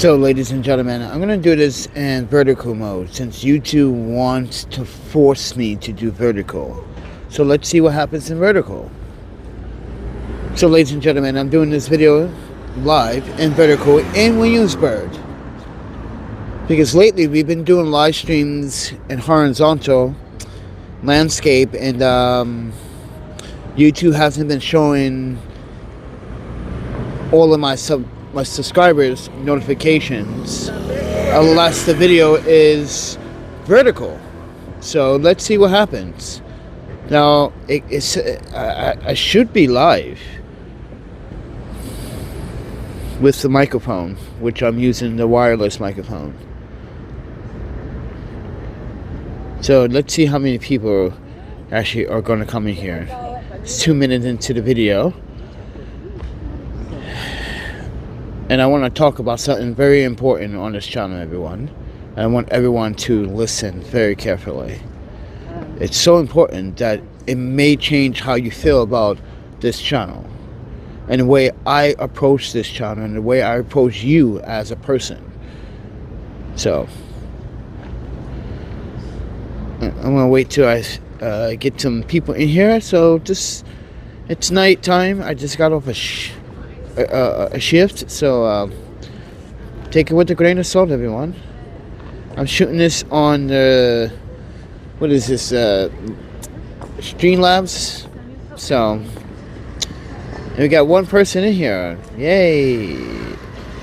So, ladies and gentlemen, I'm going to do this in vertical mode since YouTube wants to force me to do vertical. So let's see what happens in vertical. So, ladies and gentlemen, I'm doing this video live in vertical in Williamsburg. Because lately we've been doing live streams in horizontal landscape, and YouTube hasn't been showing all of my subscribers notifications unless the video is vertical. So let's see what happens. Now I should be live with the microphone, which I'm using the wireless microphone. So let's see how many people actually are going to come in here. It's 2 minutes into the video. And I want to talk about something very important on this channel, everyone. And I want everyone to listen very carefully. It's so important that it may change how you feel about this channel, and the way I approach this channel, and the way I approach you as a person. So I'm going to wait till I get some people in here. So it's night time. I just got off a shift, so take it with a grain of salt, everyone. I'm shooting this on the, what is this, Streamlabs. So we got one person in here. Yay!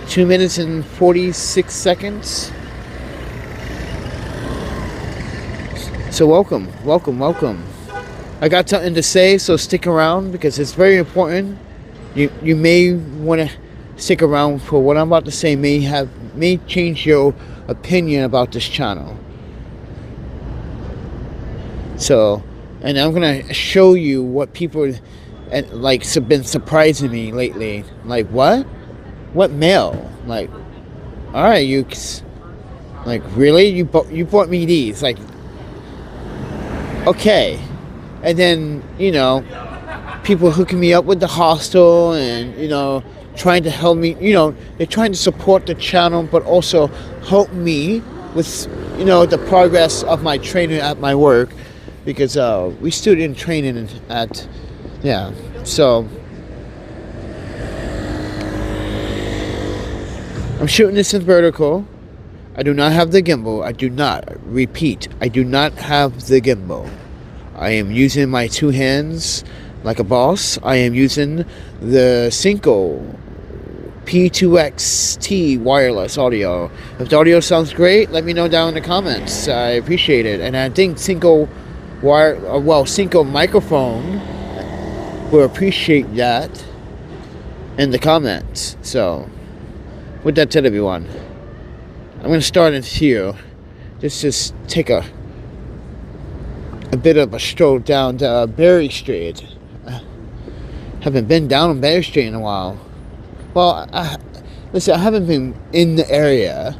2 minutes and 46 seconds. So welcome. I got something to say, so stick around because it's very important. You may want to stick around for what I'm about to say. May change your opinion about this channel. So, and I'm gonna show you what people have been surprising me lately. Like, what mail? Like, all right, you like, really? You bought me these? Like, okay. And then, people hooking me up with the hostel, and trying to help me. They're trying to support the channel, but also help me with the progress of my training at my work, because we stood in training at so I'm shooting this in vertical. I do not have the gimbal. I do not have the gimbal. I am using my two hands like a boss. I am using the Cinco P2XT wireless audio. If the audio sounds great, let me know down in the comments. I appreciate it. And I think Cinco microphone will appreciate that in the comments. So with that said, everyone, I'm going to start in here. Just take a bit of a stroll down Berry Street. Haven't been down on Berry Street in a while. Well, listen, I haven't been in the area.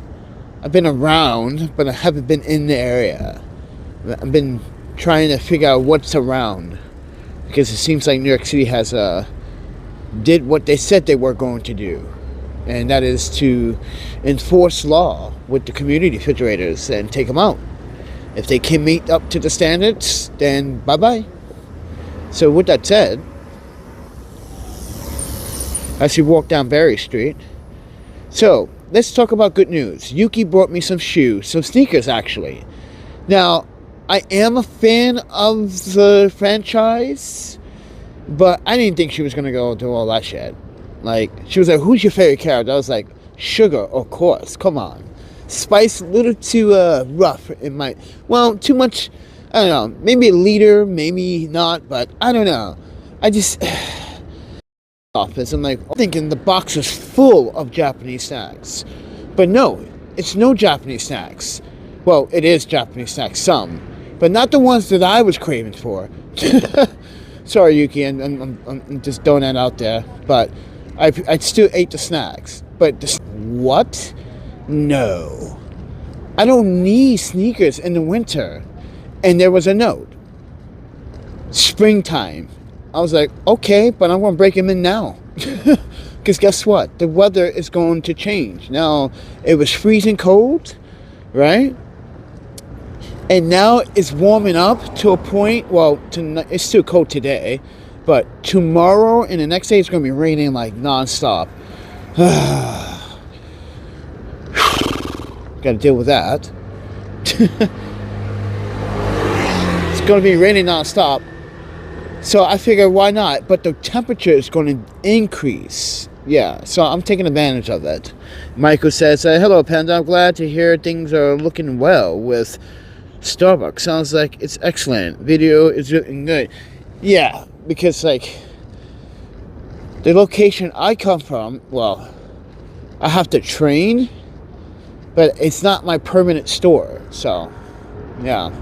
I've been around, but I haven't been in the area. I've been trying to figure out what's around, because it seems like New York City has did what they said they were going to do, and that is to enforce law with the community refrigerators and take them out. If they can meet up to the standards, then bye-bye. So with that said, as we walk down Berry Street, so let's talk about good news. Yuki brought me some shoes, some sneakers actually. Now, I am a fan of the franchise, but I didn't think she was going to go do all that shit. Like, she was like, who's your favorite character? I was like, Sugar, of course, come on. Spice, a little too rough in my, too much, I don't know, maybe a leader, maybe not, but I don't know. I just, office, I'm like, thinking the box is full of Japanese snacks. But no, it's no Japanese snacks. Well, it is Japanese snacks, some, but not the ones that I was craving for. Sorry, Yuki, I'm just throwing that out there, but I still ate the snacks. But what? No. I don't need sneakers in the winter. And there was a note. Springtime. I was like, okay, but I'm going to break them in now. Because guess what? The weather is going to change. Now, it was freezing cold, right? And now it's warming up to a point, well, it's still cold today, but tomorrow and the next day it's going to be raining like non-stop. Got to deal with that. It's going to be raining non-stop. So I figure, why not? But the temperature is going to increase. Yeah, so I'm taking advantage of it. Michael says, hello, Panda. I'm glad to hear things are looking well with Starbucks. Sounds like it's excellent. Video is looking good. Yeah, because, like, the location I come from, well, I have to train, but it's not my permanent store. So, yeah.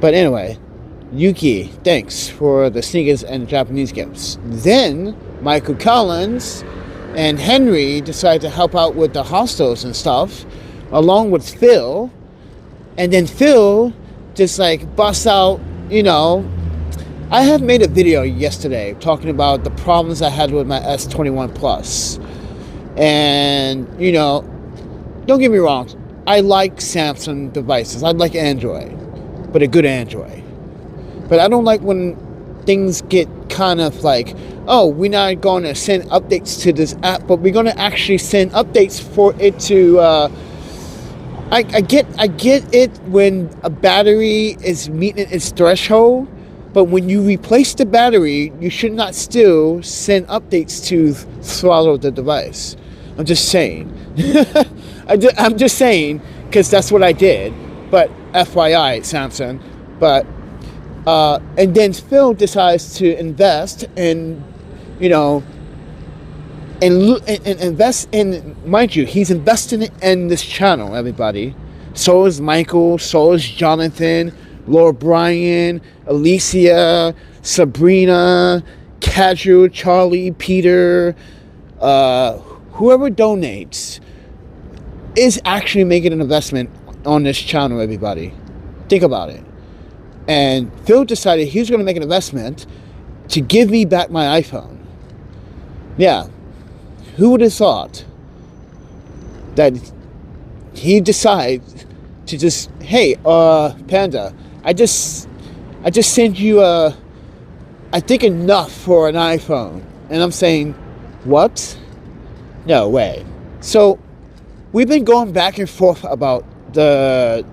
But anyway, Yuki, thanks for the sneakers and Japanese gifts. Then Michael Collins and Henry decided to help out with the hostels and stuff, along with Phil. And then Phil just like busts out, you know, I have made a video yesterday talking about the problems I had with my S21 Plus. And, you know, don't get me wrong, I like Samsung devices. I like Android. But a good Android. But I don't like when things get kind of like, oh, we're not going to send updates to this app, but we're going to actually send updates for it to. I get it when a battery is meeting its threshold, but when you replace the battery, you should not still send updates to throttle the device. I'm just saying. I'm just saying because that's what I did. But FYI, Samsung. But and then Phil decides to invest in, you know, and invest in, mind you, he's investing in this channel, everybody. So is Michael, so is Jonathan, Laura Bryan, Alicia, Sabrina, Casual, Charlie, Peter, whoever donates is actually making an investment on this channel, everybody. Think about it. And Phil decided he was going to make an investment to give me back my iPhone. Yeah. Who would have thought that he decides to just, hey, Panda, I just sent you I think enough for an iPhone. And I'm saying, what? No way. So we've been going back and forth about the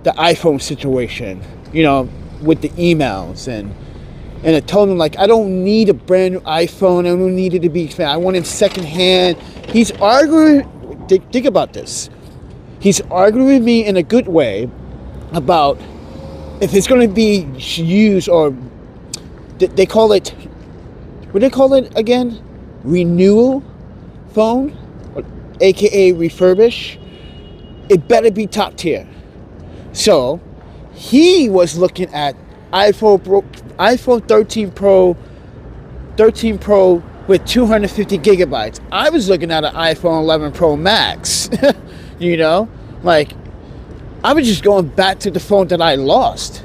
iPhone situation, you know, with the emails, and I told him, like, I don't need a brand new iPhone. I don't need it to be, I want it secondhand. He's arguing, think about this. He's arguing with me in a good way about if it's going to be used, or they call it, what do they call it again? Renewal phone, aka refurbish. It better be top tier. So he was looking at iPhone 13 Pro with 250 gigabytes. I was looking at an iPhone 11 Pro Max. You know, like, I was just going back to the phone that I lost.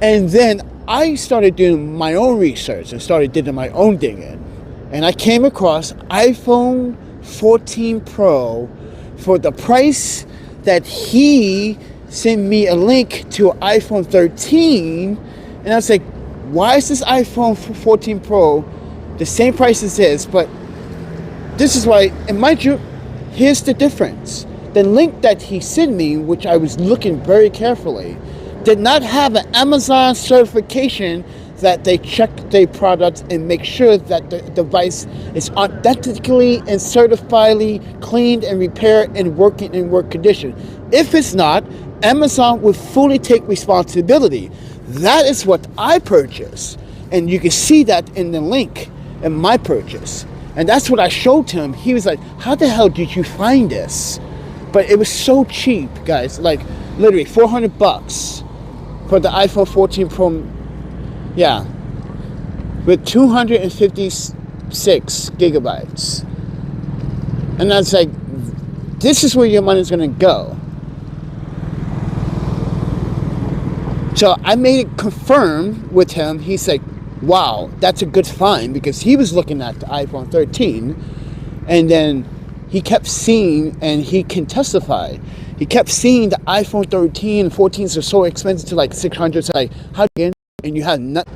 And then I started doing my own research and started doing my own digging. And I came across iPhone 14 Pro for the price that he sent me a link to an iPhone 13. And I was like, why is this iPhone 14 Pro the same price as this? But this is why, and mind you, here's the difference. The link that he sent me, which I was looking very carefully, did not have an Amazon certification that they check their products and make sure that the device is authentically and certifiedly cleaned and repaired and working in work condition. If it's not, Amazon would fully take responsibility. That is what I purchased. And you can see that in the link in my purchase. And that's what I showed him. He was like, how the hell did you find this? But it was so cheap, guys. Like, literally $400 for the iPhone 14 Pro. Yeah. With 256 gigabytes. And I was like, this is where your money's going to go. So I made it confirm with him. He said, wow, that's a good find, because he was looking at the iPhone 13, and then he kept seeing, and he can testify, he kept seeing the iPhone 13 and 14s are so expensive to like 600. So like, how do you get, and you have nothing?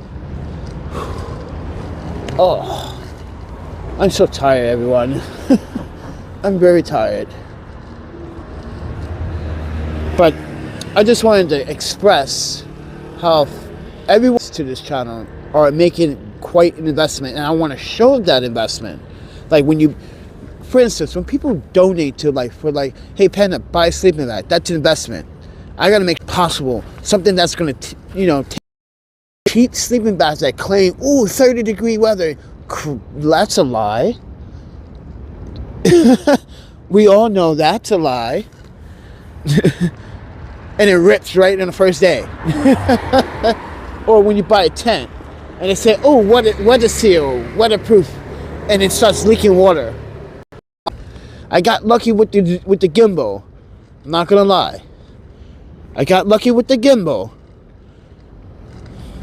Oh, I'm so tired, everyone. I'm very tired. But I just wanted to express how everyone to this channel are making quite an investment, and I want to show that investment. Like when you, for instance, when people donate to hey Panda, buy a sleeping bag, that's an investment. I got to make it possible something that's going to, take cheap sleeping bags that claim, 30-degree weather. That's a lie. We all know that's a lie. And it rips right on the first day. Or when you buy a tent and they say, weather seal, weatherproof, and it starts leaking water. I got lucky with the gimbal. I'm not gonna lie. I got lucky with the gimbal.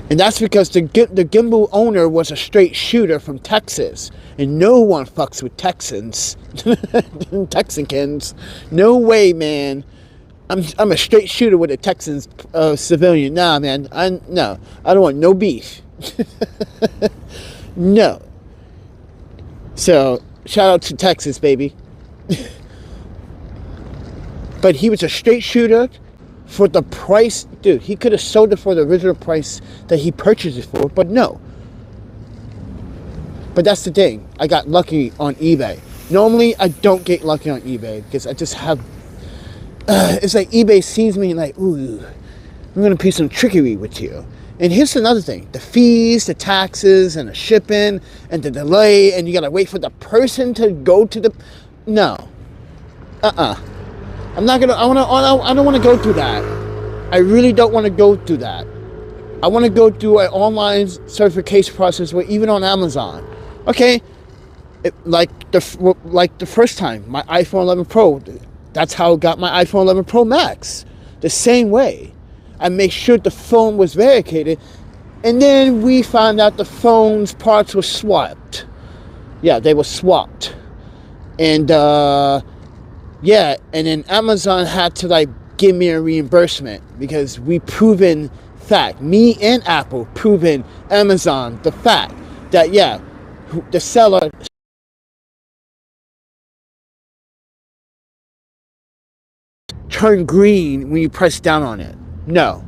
And that's because the gimbal owner was a straight shooter from Texas. And no one fucks with Texans. Texicans. No way, man. I'm a straight shooter with a Texans civilian. Nah, man. I don't want no beef. No. So, shout out to Texas, baby. But he was a straight shooter for the price. Dude, he could have sold it for the original price that he purchased it for, but no. But that's the thing. I got lucky on eBay. Normally, I don't get lucky on eBay because I just have... it's like eBay sees me like, ooh, I'm going to play some trickery with you. And here's another thing. The fees, the taxes, and the shipping, and the delay, and you got to wait for the person to go to the... No. I'm not going to... I don't want to go through that. I really don't want to go through that. I want to go through an online certification process where even on Amazon. Okay? Like the first time, my iPhone 11 Pro... That's how I got my iPhone 11 Pro Max. The same way. I made sure the phone was verified. And then we found out the phone's parts were swapped. Yeah, they were swapped. And, yeah. And then Amazon had to, give me a reimbursement. Because we proven fact. Me and Apple proven Amazon the fact that, yeah, the seller... turn green when you press down on it. No.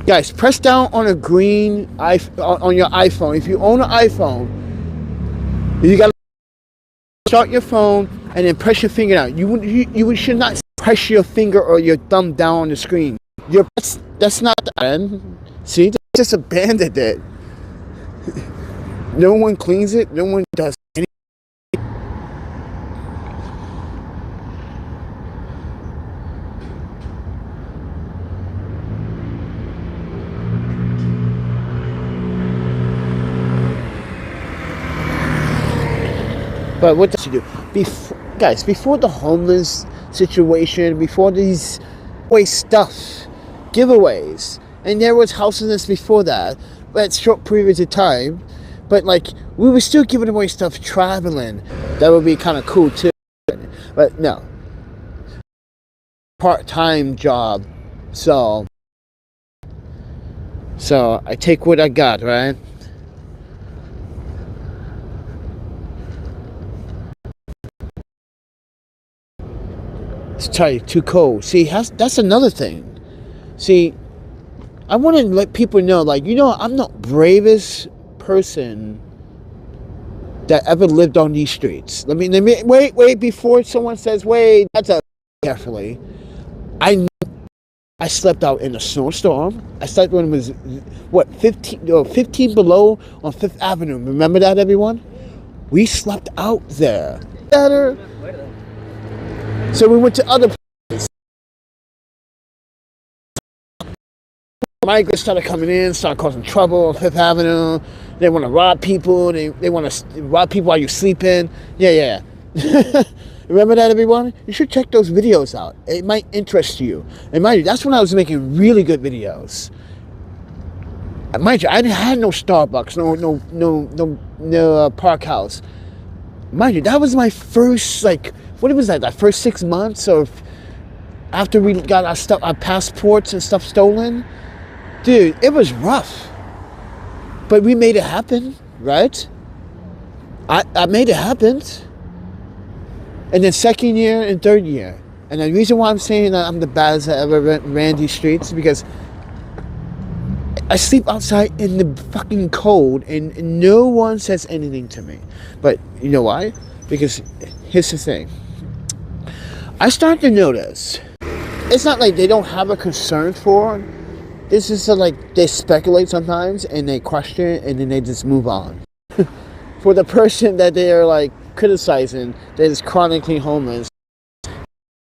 Guys, press down on a green on your iPhone. If you own an iPhone, you gotta start your phone and then press your finger down. You should not press your finger or your thumb down on the screen. That's not the end. See, they just abandoned it. No one cleans it. No one does anything. But what does she do? Before the homeless situation, before these stuff, giveaways, and there was houselessness before that, at short periods of time, but we were still giving away stuff traveling. That would be kind of cool too. But no. Part-time job. So I take what I got, right? It's tight, too cold. See, that's another thing. See, I want to let people know, I'm the bravest person that ever lived on these streets. Let me wait before someone says, wait, that's a carefully. I slept out in a snowstorm. I slept when it was 15 below on 5th Avenue. Remember that, everyone? We slept out there. Better. So we went to other places. Migrants started coming in, started causing trouble on 5th Avenue. They want to rob people. They want to rob people while you're sleeping. Yeah. Remember that, everyone? You should check those videos out. It might interest you. And mind you, that's when I was making really good videos. And mind you, I had no Starbucks, no Park House. Mind you, that was my first, like, what was that first 6 months of after we got our passports and stuff stolen? Dude, it was rough. But we made it happen, right? I made it happen. And then second year and third year. And the reason why I'm saying that I'm the baddest that ever ran these streets is because I sleep outside in the fucking cold and no one says anything to me. But you know why? Because here's the thing. I start to notice, it's not like they don't have a concern for. This is like they speculate sometimes and they question and then they just move on. For the person that they are like criticizing that is chronically homeless.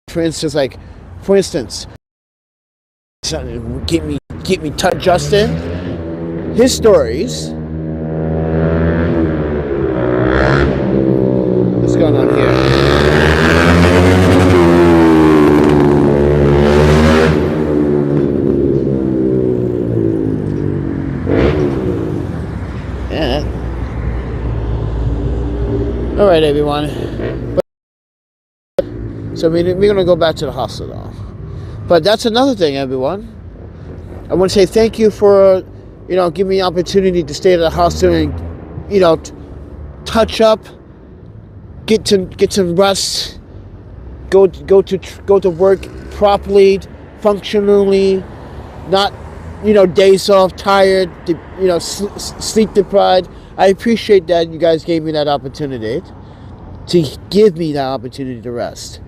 For instance, get me Tut Justin. His stories. What's going on here? Yeah. All right, everyone. So we're gonna go back to the hostel now. But that's another thing, everyone. I want to say thank you for, giving me the opportunity to stay at the hostel and, touch up, get some rest, go to work properly, functionally, not, days off, tired, sleep deprived. I appreciate that you guys gave me that opportunity to give me that opportunity to rest.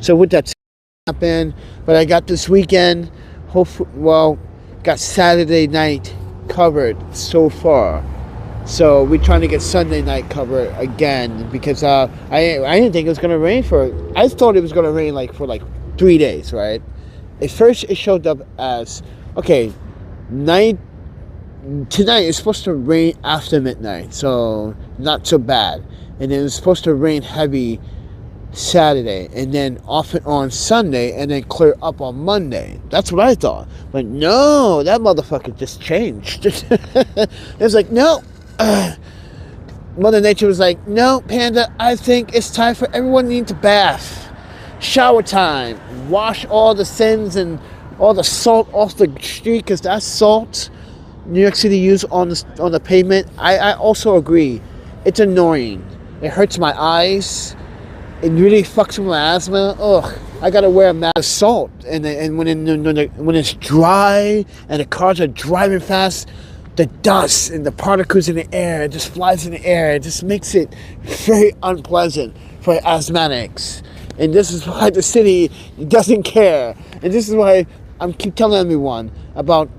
So with that happened, but I got this weekend, got Saturday night covered so far. So we're trying to get Sunday night covered again because I didn't think it was gonna rain I thought it was gonna rain for 3 days, right? At first it showed up as tonight it's supposed to rain after midnight, so not so bad. And then it's supposed to rain heavy Saturday and then off and on Sunday and then clear up on Monday. That's what I thought. But no, that motherfucker just changed. It was like, no. Mother Nature was like, no, Panda, I think it's time for everyone to need to bath. Shower time. Wash all the sins and all the salt off the street because that's salt New York City use on the pavement. I also agree. It's annoying. It hurts my eyes. It really fucks with my asthma. Ugh, I gotta wear a mask of salt. And when it's dry and the cars are driving fast, the dust and the particles in the air, it just flies in the air. It just makes it very unpleasant for asthmatics. And this is why the city doesn't care. And this is why I keep telling everyone about,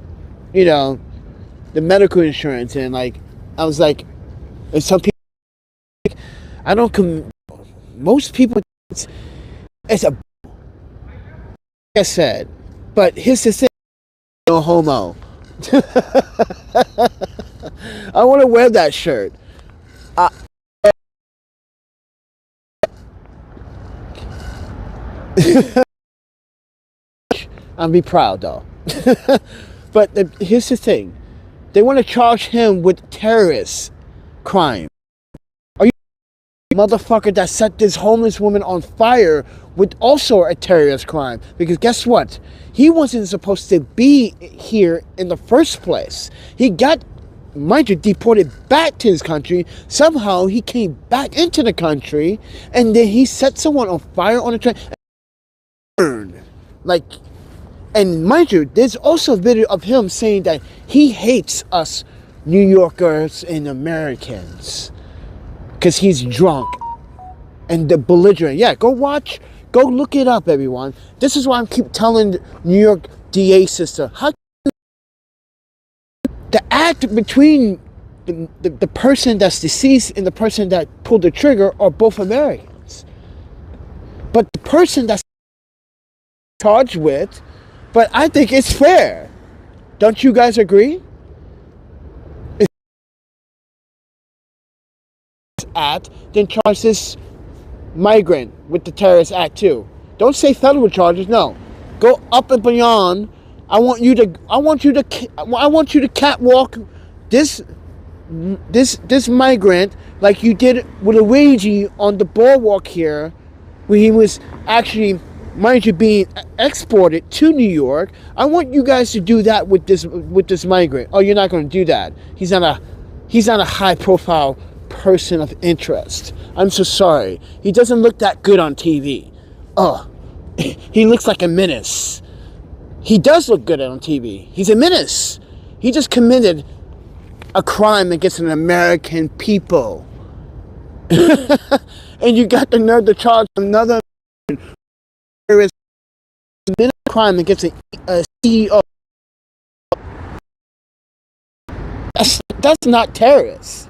the medical insurance. And I was like, and some people, most people, it's a, like I said, but here's the thing, no homo. I want to wear that shirt. I'll be proud though. But here's the thing, they want to charge him with terrorist crime. Motherfucker that set this homeless woman on fire with also a terrorist crime, because guess what, he wasn't supposed to be here in the first place. He got, mind you, deported back to his country. Somehow he came back into the country and then he set someone on fire on a train and and mind you, there's also a video of him saying that he hates us New Yorkers and Americans because he's drunk and the belligerent. Yeah, go look it up, everyone. This is why I keep telling New York DA sister, how the act between the person that's deceased and the person that pulled the trigger are both Americans. But the person that's charged with, but I think it's fair. Don't you guys agree? act, then charge this migrant with the terrorist act too. Don't say federal charges. No, go up and beyond. I want you to catwalk this migrant like you did with Luigi on the boardwalk here, where he was actually, mind you, being exported to New York. I want you guys to do that with this migrant. Oh, you're not going to do that. He's not a high profile person of interest. I'm so sorry. He doesn't look that good on TV. Oh, he looks like a menace. He does look good on TV. He's a menace. He just committed a crime against an American people. And you got the nerve to charge another terrorist crime against a CEO. That's not terrorist.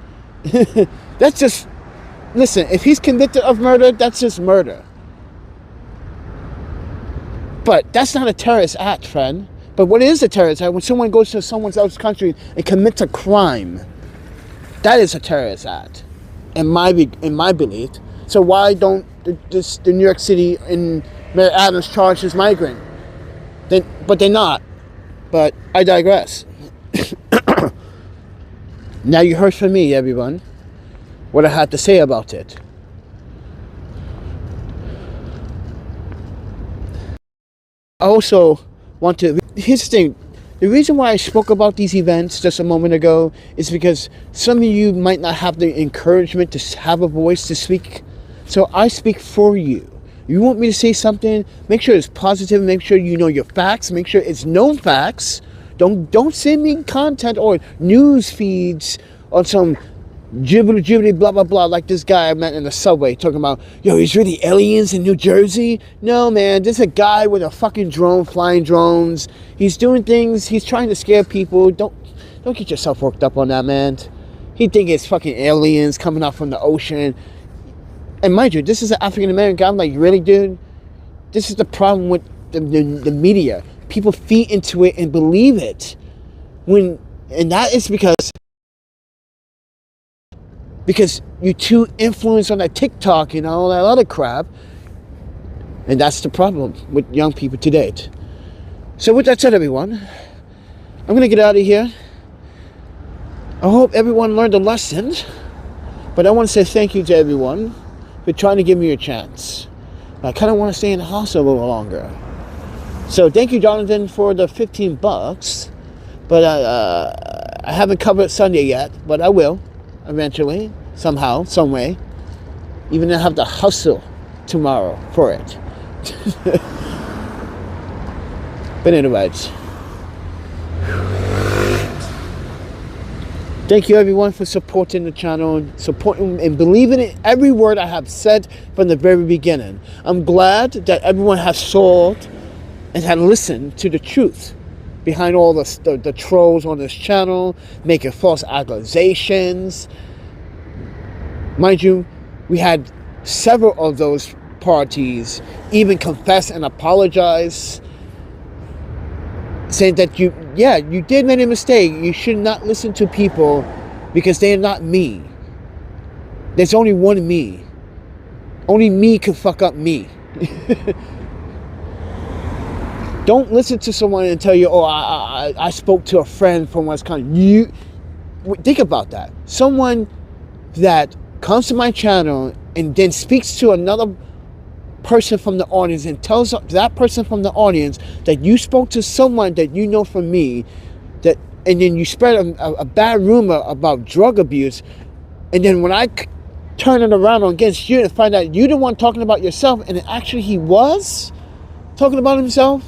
That's just, listen, if he's convicted of murder, that's just murder. But that's not a terrorist act, friend. But what is a terrorist act? When someone goes to someone else's country and commits a crime, that is a terrorist act, in my belief. So why don't the New York City and Mayor Adams charge this migrant? But they're not. But I digress. Now you heard from me, everyone, what I had to say about it. I also want to, here's the thing, the reason why I spoke about these events just a moment ago is because some of you might not have the encouragement to have a voice to speak. So I speak for you. You want me to say something, make sure it's positive, make sure you know your facts, make sure it's known facts. Don't send me content or news feeds on some jibbly blah blah blah, like this guy I met in the subway talking about, yo, he's really aliens in New Jersey. No, man, this is a guy with a fucking drone, flying drones. He's doing things, he's trying to scare people. Don't get yourself worked up on that, man. He think it's fucking aliens coming out from the ocean. And mind you, this is an African American guy. I'm like, really, dude? This is the problem with the media. People feed into it and believe it. And that is because you're too influenced on that TikTok and all that other crap. And that's the problem with young people to date. So with that said, everyone, I'm going to get out of here. I hope everyone learned a lesson. But I want to say thank you to everyone for trying to give me a chance. I kind of want to stay in the house a little longer. So thank you, Jonathan, for the $15. But I haven't covered Sunday yet, but I will. Eventually, somehow, some way. Even if I have to hustle tomorrow for it. But anyways, thank you everyone for supporting the channel, supporting and believing in every word I have said from the very beginning. I'm glad that everyone has sold and had listened to the truth behind all the trolls on this channel, making false accusations. Mind you, we had several of those parties even confess and apologize, saying that you did make a mistake. You should not listen to people because they are not me. There's only one me. Only me can fuck up me. Don't listen to someone and tell you, oh, I spoke to a friend from Wisconsin. You think about that. Someone that comes to my channel and then speaks to another person from the audience and tells that person from the audience that you spoke to someone that you know from me, that, and then you spread a bad rumor about drug abuse, and then when I turn it around against you and find out you're the one talking about yourself, and actually he was talking about himself.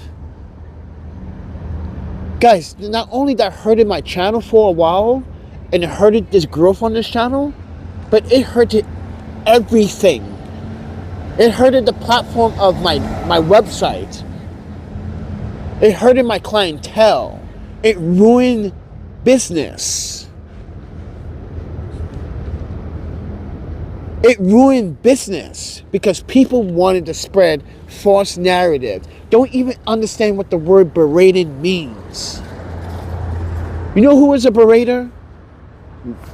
Guys, not only that hurted my channel for a while, and it hurted this growth on this channel, but it hurted everything. It hurted the platform of my website. It hurted my clientele. It ruined business. It ruined business because people wanted to spread false narrative. Don't even understand what the word berated means. You know who is a berater?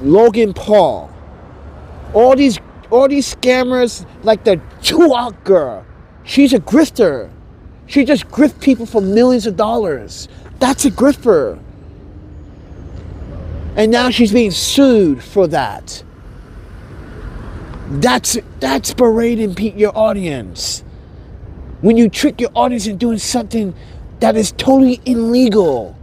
Logan Paul. All these scammers, like the Chuak girl, she's a grifter. She just grifts people for millions of dollars. That's a grifter. And now she's being sued for that. That's berating your audience. When you trick your audience into doing something that is totally illegal.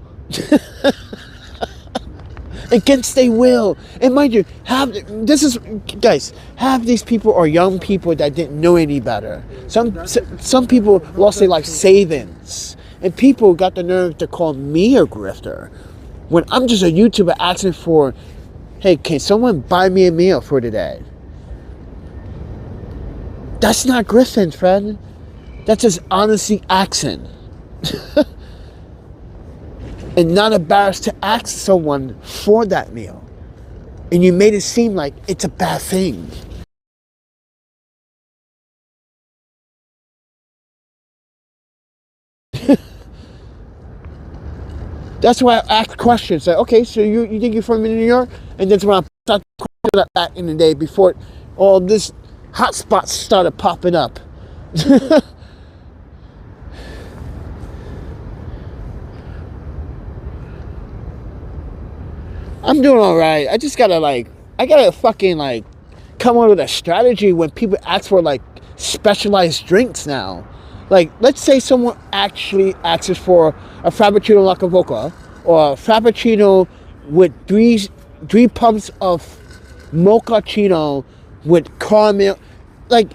Against their will. And mind you, half these people are young people that didn't know any better. Some people lost their life savings. And people got the nerve to call me a grifter. When I'm just a YouTuber asking for, hey, can someone buy me a meal for today? That's not grifting, friend. That's just honesty asking. And not embarrassed to ask someone for that meal. And you made it seem like it's a bad thing. That's why I ask questions. Like, okay, so you think you're from New York? And that's when I started questions back in the day before all this hotspots started popping up. I'm doing all right. I just gotta fucking come up with a strategy when people ask for like specialized drinks now. Like, let's say someone actually asks for a Frappuccino La Cavoca or a Frappuccino with three pumps of mochaccino with caramel. Like,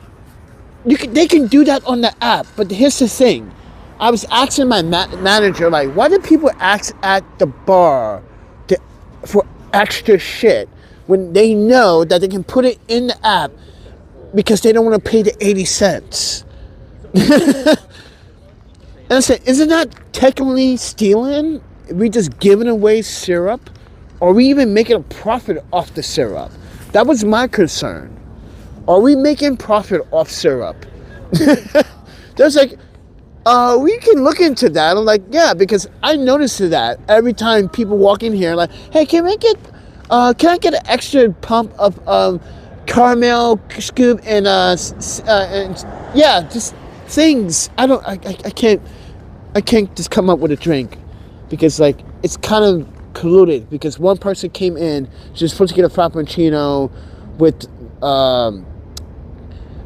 they can do that on the app. But here's the thing. I was asking my manager, like, why do people ask at the bar for extra shit when they know that they can put it in the app because they don't want to pay the 80 cents? And I said, isn't that technically stealing? We just giving away syrup? Or are we even making a profit off the syrup? That was my concern. Are we making profit off syrup? There's like, we can look into that. I'm like, yeah, because I noticed that every time people walk in here, like, hey, can I get an extra pump of caramel scoop and yeah, just things. I can't just come up with a drink because like it's kind of colluded because one person came in, she was supposed to get a frappuccino with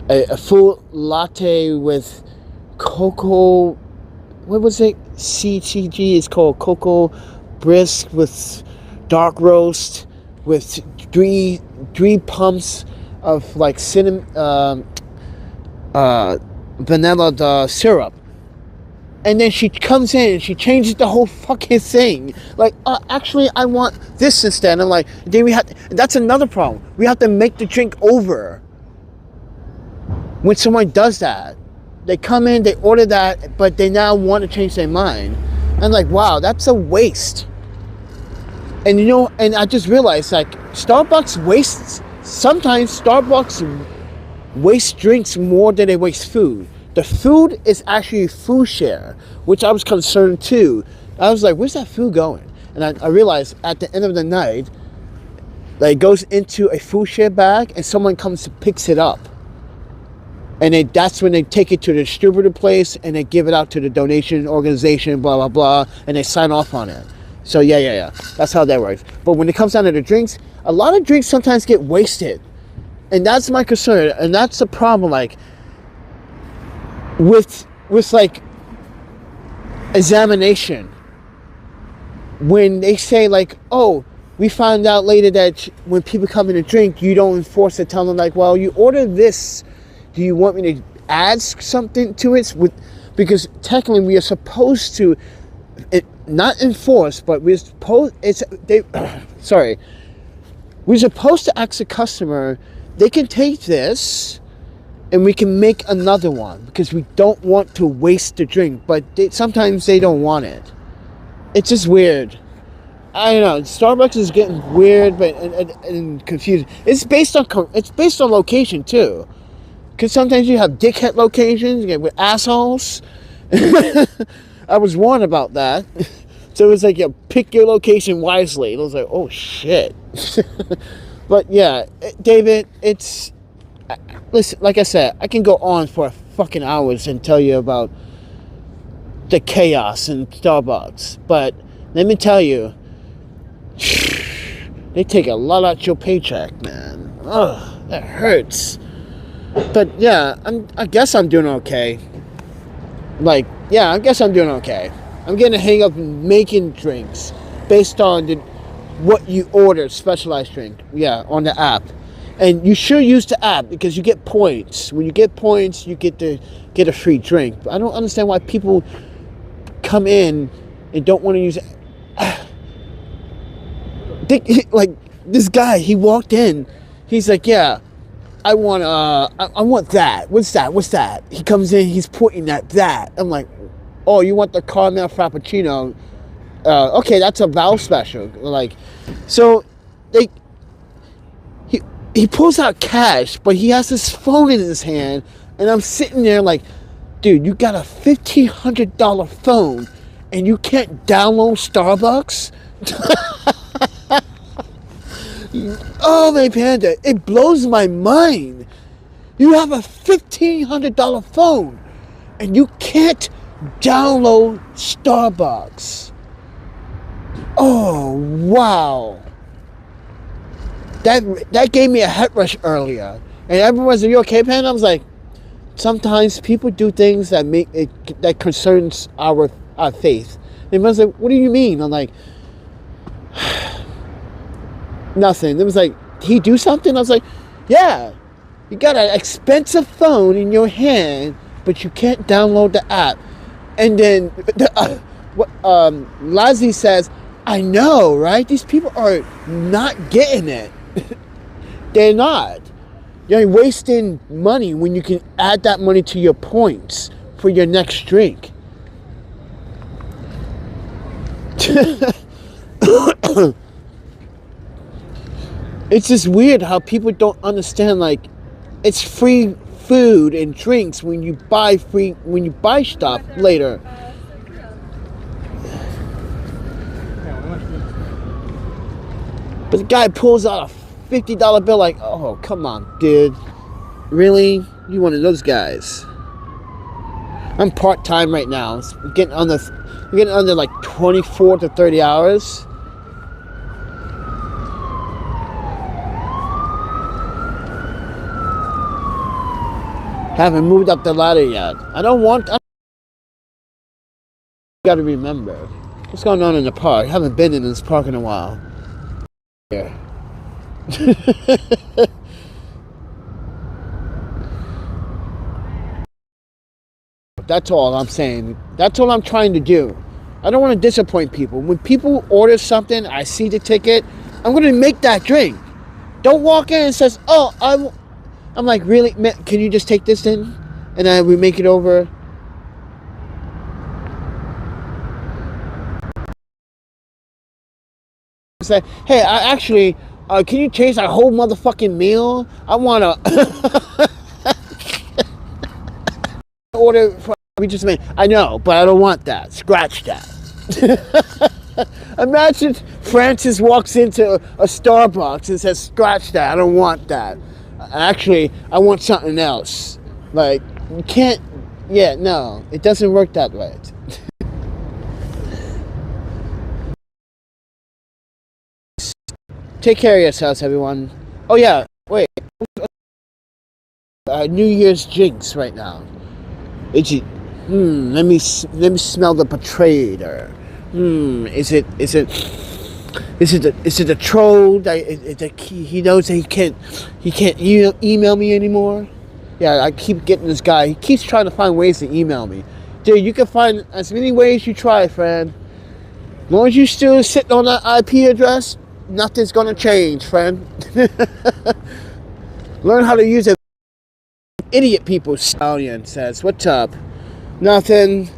a full latte with cocoa, what was it? CTG is called cocoa brisk with dark roast with three pumps of like cinnamon vanilla syrup. And then she comes in and she changes the whole fucking thing. Like, actually, I want this instead. I'm like, then that's another problem. We have to make the drink over when someone does that. They come in, they order that, but they now want to change their mind. I'm like, wow, that's a waste. And you know, and I just realized, like, sometimes Starbucks waste drinks more than they waste food. The food is actually food share, which I was concerned too. I was like, where's that food going? And I realized at the end of the night, that it goes into a food share bag and someone comes and picks it up. And that's when they take it to the distributor place and they give it out to the donation organization, blah, blah, blah, and they sign off on it. So yeah. That's how that works. But when it comes down to the drinks, a lot of drinks sometimes get wasted. And that's my concern. And that's the problem, like, with like, examination. When they say, like, oh, we found out later that when people come in to drink, you don't enforce it. Tell them, like, well, you order this. Do you want me to add something to it? Because technically we are supposed to, not enforce, but we're supposed, we're supposed to ask the customer, they can take this and we can make another one because we don't want to waste the drink, but sometimes they don't want it. It's just weird. I don't know. Starbucks is getting weird, but and confused. It's based on location too. Because sometimes you have dickhead locations, you get with assholes. I was warned about that. So it was like, pick your location wisely. And I was like, oh shit. But yeah, David, it's... Listen, like I said, I can go on for fucking hours and tell you about the chaos in Starbucks. But let me tell you, they take a lot out your paycheck, man. Ugh, that hurts. But yeah, I guess I'm doing okay. Like, yeah, I guess I'm doing okay. I'm getting a hang of making drinks based on what you order, specialized drink, yeah, on the app. And you should use the app because you get points. When you get points, you get to get a free drink. But I don't understand why people come in and don't want to use it. Like, this guy, he walked in. He's like, yeah, I want that. What's that? He comes in, he's pointing at that. I'm like, oh, you want the caramel frappuccino? Okay, that's a Val special. Like, so he pulls out cash, but he has his phone in his hand, and I'm sitting there like, dude, you got a $1,500 phone, and you can't download Starbucks? Oh, my panda, it blows my mind. You have a $1,500 phone, and you can't download Starbucks. Oh, wow. That gave me a head rush earlier. And everyone's like, you okay, Panda? I was like, sometimes people do things that concerns our faith. And everyone's like, what do you mean? I'm like, nothing. It was like, did he do something? I was like, yeah. You got an expensive phone in your hand, but you can't download the app. And then Lazzie says, I know, right? These people are not getting it. They're not. You're wasting money when you can add that money to your points for your next drink. It's just weird how people don't understand, like, it's free food and drinks when you buy stuff later. But the guy pulls out a $50 bill like, oh, come on, dude. Really? You one of those guys. I'm part-time right now. I'm getting under like 24 to 30 hours. Haven't moved up the ladder yet. I gotta remember. What's going on in the park? I haven't been in this park in a while. Yeah. That's all I'm saying. That's all I'm trying to do. I don't want to disappoint people. When people order something, I see the ticket, I'm going to make that drink. Don't walk in and says, oh, I'm like, really? Can you just take this in? And then we make it over. Say, hey, can you change that whole motherfucking meal? I want to order for just a minute. I know, but I don't want that. Scratch that. Imagine Francis walks into a Starbucks and says, scratch that. I don't want that. Actually, I want something else. Like, you can't, yeah, no, it doesn't work that way. Take care of yourselves, everyone. Oh yeah, wait. New Year's jinx right now. Let me smell the betrayer. Is it a troll that he knows that he can't email me anymore? Yeah, I keep getting this guy. He keeps trying to find ways to email me. Dude, you can find as many ways you try, friend. As long as you still sitting on that IP address, nothing's gonna change, friend. Learn how to use it. Idiot people. Stallion says, what's up? Nothing.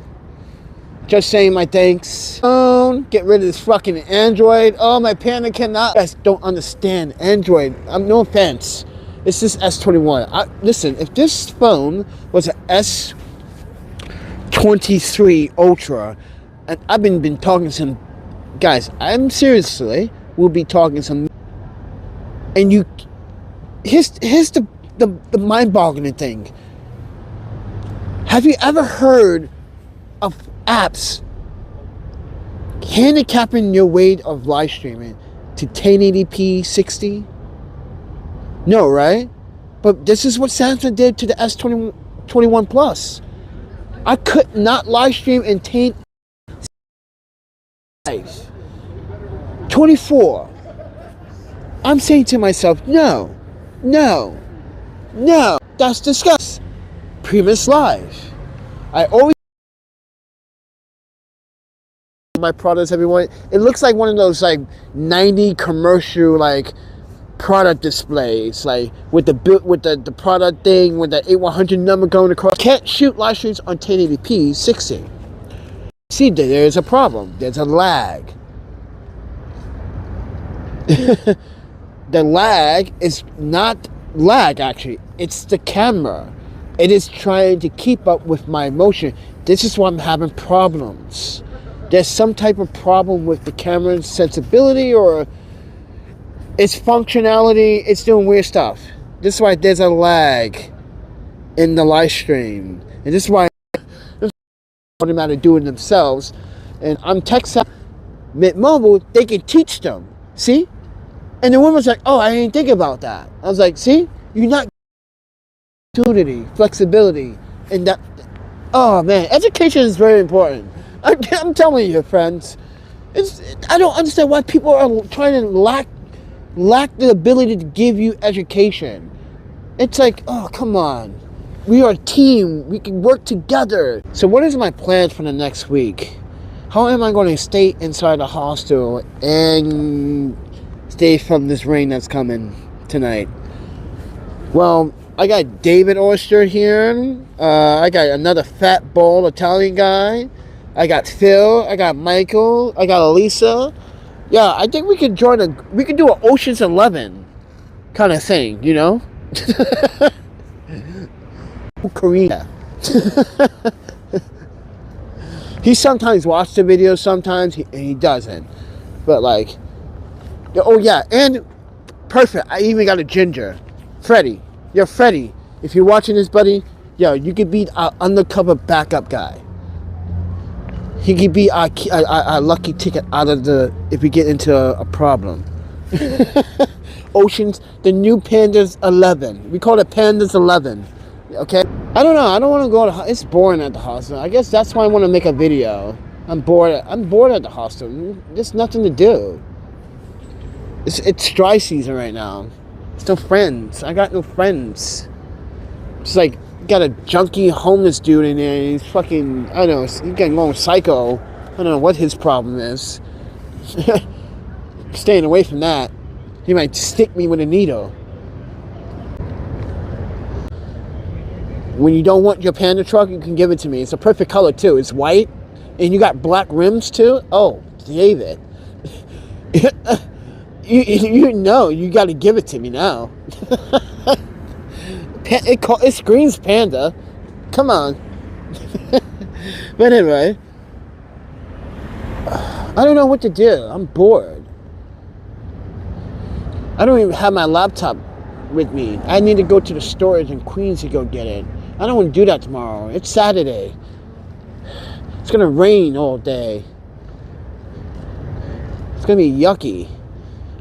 Just saying my thanks. Get rid of this fucking Android. Oh, my panda cannot. You guys don't understand Android. No offense. It's this S21. Listen, if this phone was an S23 Ultra, and I've been talking to some guys, I'm seriously, we'll be talking some And here's the mind-boggling thing. Have you ever heard of apps handicapping your way of live streaming to 1080p 60? No, right? But this is what Samsung did to the S21 Plus. I could not live stream in 24. I'm saying to myself, no, that's disgusting. Previous live. I always my products, everyone. It looks like one of those like 90 commercial like product displays, like with the product thing with the 8100 number going across. Can't shoot live streams on 1080p 60. See, there's a problem. There's a lag. The lag is not lag, actually. It's the camera. It is trying to keep up with my motion. This is why I'm having problems. There's some type of problem with the camera's sensibility or its functionality. It's doing weird stuff. This is why there's a lag in the live stream. And this is why the matter doing themselves. And I'm tech savvy. Mint Mobile, they can teach them. See? And the woman's like, oh, I didn't think about that. I was like, see? You're not opportunity, flexibility, and that. Oh man, education is very important. I'm telling you, friends. I don't understand why people are trying to lack the ability to give you education. It's like, oh, come on. We are a team. We can work together. So what is my plan for the next week? How am I going to stay inside the hostel and stay from this rain that's coming tonight? Well, I got David Oyster here. I got another fat bald Italian guy. I got Phil. I got Michael. I got Elisa. Yeah, I think we could do an Ocean's 11 kind of thing, you know? Korea. He sometimes watches the videos, sometimes he doesn't. But like, oh yeah, and perfect. I even got a ginger, Freddie. Yo, Freddie, if you're watching this, buddy, yo, you could be our undercover backup guy. He could be our lucky ticket out of if we get into a problem. Oceans, the new Pandas 11. We call it Pandas 11. Okay? I don't know. I don't want to go to. It's boring at the hostel. I guess that's why I want to make a video. I'm bored at the hostel. There's nothing to do. It's dry season right now. There's no friends. I got no friends. It's like, got a junkie homeless dude in there. He's fucking, I don't know, he's getting going psycho. I don't know what his problem is. Staying away from that. He might stick me with a needle. When you don't want your Panda truck, you can give it to me. It's a perfect color too. It's white, and you got black rims too. Oh, David. You know, you got to give it to me now. It screams Panda. Come on. But anyway, I don't know what to do. I'm bored. I don't even have my laptop with me. I need to go to the storage in Queens to go get it. I don't want to do that tomorrow. It's Saturday. It's going to rain all day. It's going to be yucky.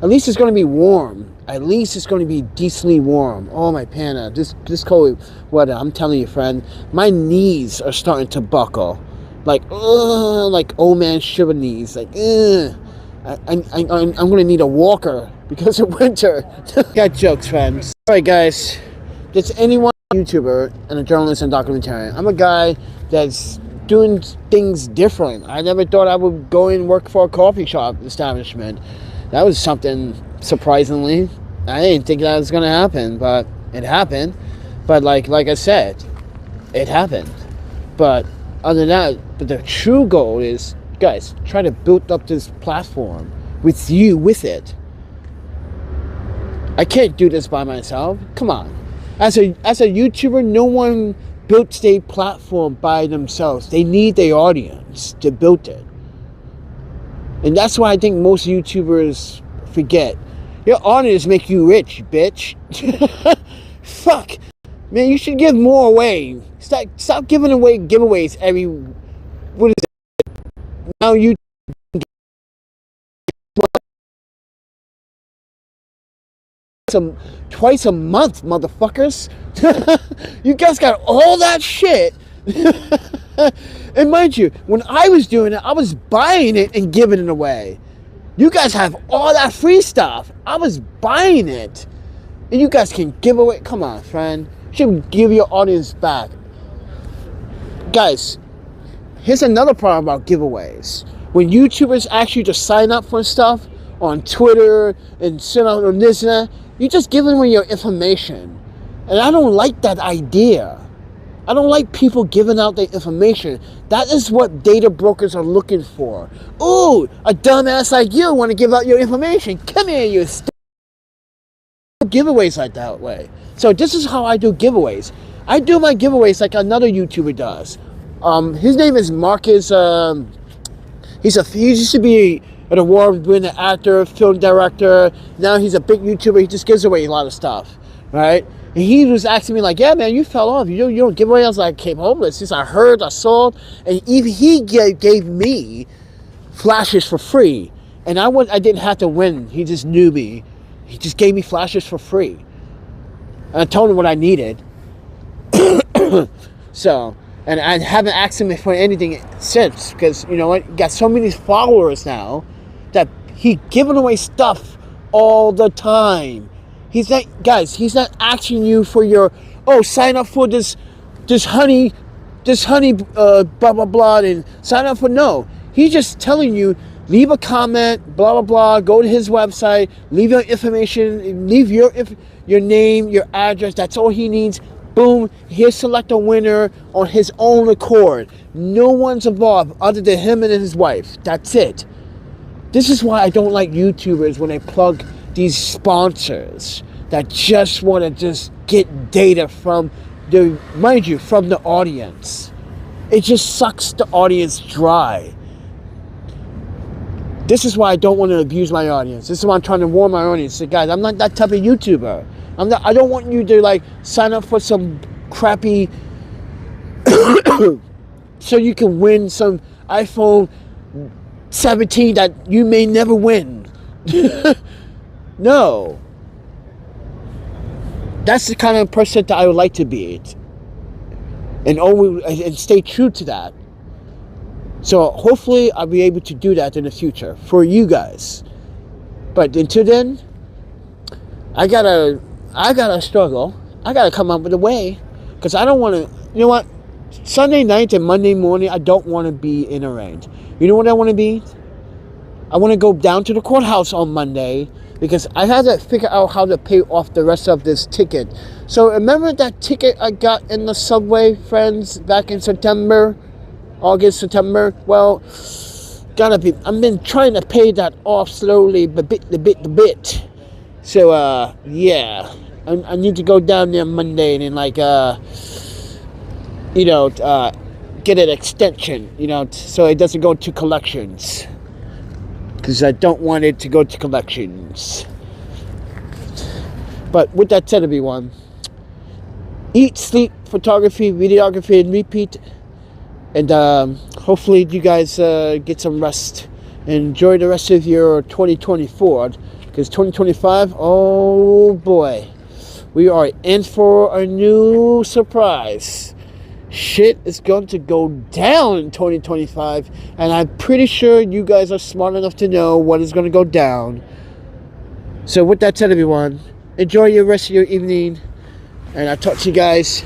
At least it's going to be warm. At least it's going to be decently warm. Oh, my Panda. This cold weather, I'm telling you, friend, my knees are starting to buckle. Like old man shiver knees. Like, I'm going to need a walker because of winter. Got jokes, friends. All right, guys. Does anyone YouTuber and a journalist and documentarian? I'm a guy that's doing things different. I never thought I would go and work for a coffee shop establishment. That was something, surprisingly. I didn't think that was going to happen, but it happened. But like I said, it happened. But other than that, but the true goal is, guys, try to build up this platform with you with it. I can't do this by myself. Come on. As a YouTuber, no one built a platform by themselves. They need their audience to build it. And that's why I think most YouTubers forget. Your audience make you rich, bitch. Fuck. Man, you should give more away. Stop giving away giveaways every... What is it? Now you... Twice a month, motherfuckers. You guys got all that shit. And mind you, when I was doing it, I was buying it and giving it away. You guys have all that free stuff. I was buying it. And you guys can give away. Come on, friend. You should give your audience back. Guys, here's another problem about giveaways. When YouTubers ask you to sign up for stuff on Twitter and send out on this and that, you're just giving away your information. And I don't like that idea. I don't like people giving out their information. That is what data brokers are looking for. Ooh, a dumbass like you want to give out your information. Come here, you giveaways like that way. So this is how I do giveaways. I do my giveaways like another YouTuber does. His name is Marcus. He used to be an award-winning actor, film director. Now he's a big YouTuber. He just gives away a lot of stuff, right? And he was asking me like, "Yeah, man, you fell off. You don't give away." I was like, "Came homeless." Since I heard, I saw, and even he gave me flashes for free, and I didn't have to win. He just knew me. He just gave me flashes for free, and I told him what I needed. So, and I haven't asked him for anything since, because you know what? He got so many followers now that he giving away stuff all the time. He's not, guys, he's not asking you for your, sign up for this honey, blah, blah, blah, and sign up for, no. He's just telling you, leave a comment, blah, blah, blah, go to his website, leave your information, leave your name, your address, that's all he needs. Boom, he'll select a winner on his own accord. No one's involved other than him and his wife. That's it. This is why I don't like YouTubers when they plug these sponsors that just want to just get data from mind you, from the audience. It just sucks the audience dry. This is why I don't want to abuse my audience. This is why I'm trying to warn my audience. Say, guys, I'm not that type of YouTuber. I don't want you to like sign up for some crappy so you can win some iPhone 17 that you may never win. No. That's the kind of person that I would like to be. And stay true to that. So hopefully I'll be able to do that in the future for you guys. But until then, I gotta struggle. I gotta come up with a way, because I don't want to. You know what? Sunday night and Monday morning, I don't want to be in a rain. You know what I want to be? I want to go down to the courthouse on Monday, because I had to figure out how to pay off the rest of this ticket. So remember that ticket I got in the subway, friends, back in August, September? Well, I've been trying to pay that off slowly, bit to bit. So, yeah, I need to go down there Monday and like, get an extension, so it doesn't go to collections. Because I don't want it to go to collections. But with that said, everyone, eat, sleep, photography, videography, and repeat. And hopefully you guys get some rest. Enjoy the rest of your 2024. Because 2025, oh boy, we are in for a new surprise. Shit is going to go down in 2025, and I'm pretty sure you guys are smart enough to know what is going to go down. So with that said, everyone, enjoy your rest of your evening, and I'll talk to you guys